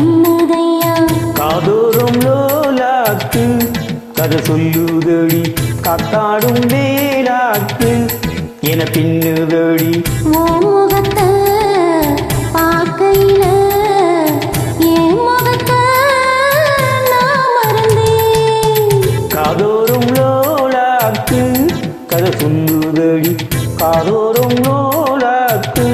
பின்னுதையா காதோறும் லோலாக்கு கதை சொல்லுதடி காத்தாடும் வேலாக்கு என பின்னுதடி முகத்தை பார்க்கையில என் முகத்தை நான் மறந்தேன் காதோறும் லோலாக்கு கதை சொல்லுதடி காதோறும் லோலாக்கு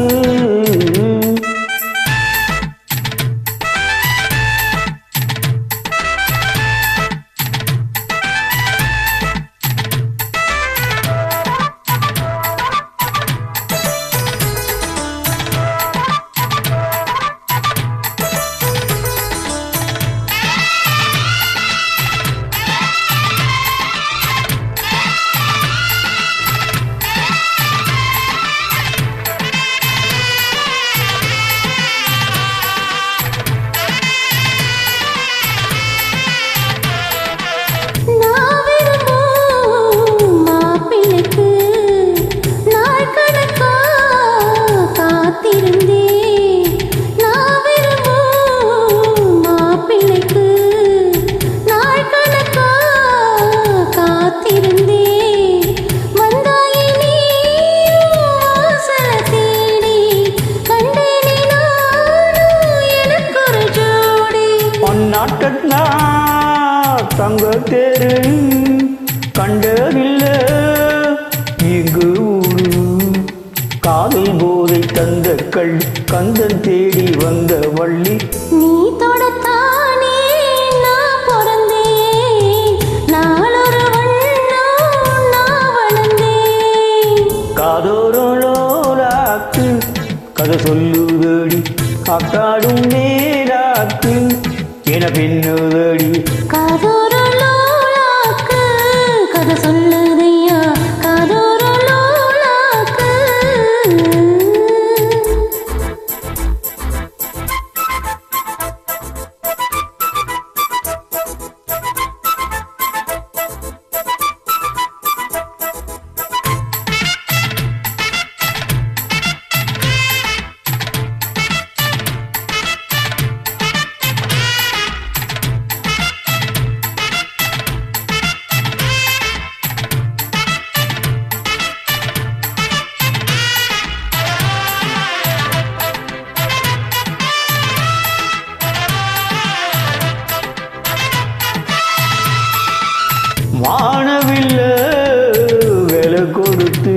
தங்க தேரு கண்டதில்ல இங்கு ஊரு காதல் போதை தந்த கள் கந்தன் தேடி வந்த வள்ளி நீ தொடத்தானே நான் பிறந்தேன் நாளொரு வண்ணம் நான் வளர்ந்தேன் காதோறும் லோலாக்கு கதை சொல்லுதடி காத்தாடும் நேராக்கு என பின்னுதடி காதோறு லோலாக்கு கதை சொல்லுதையா காதோறு லோலாக்கு வானவில்ல விலை கொடுத்து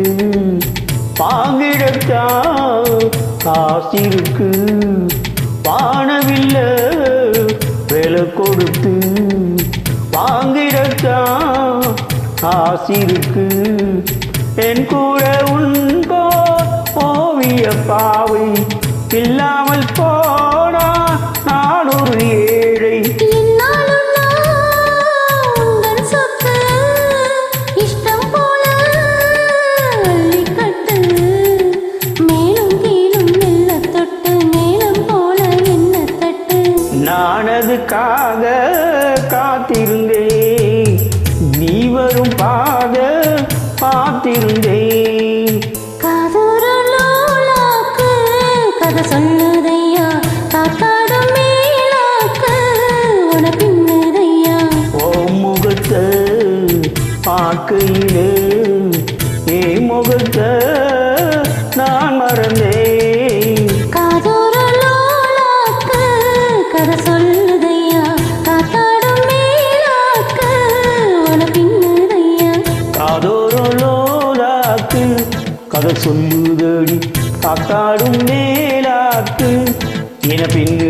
பாங்கிடத்தா காசிருக்கு வானவில்ல விலை கொடுத்து வாங்கிடத்தா காசிருக்கு என் கூட உன்போ ஓவிய பாவை இல்லாமல் போனா நான் ஒரு ஏழை நானதுக்காக காத்திருந்தேன் நீ வரும் பாத பார்த்திருந்தேன் காதோறு லோலாக்கு கதை சொல்லுதையா காத்தாடும் மேலாக்கு உன பின்னுதையா ஓ முகத்தை பார்க்கையிலே ஏ முகத்தை நான் மறந்தேன் காதோறு லோலாக்கு கதை சொல்லுதையா காத்தாடும் மேலாக்கு உன பின்னுதையா காதோறும் லோலாக்கு கதை சொல்லுதடி காத்தாடும் மேலாக்கு என பின்னு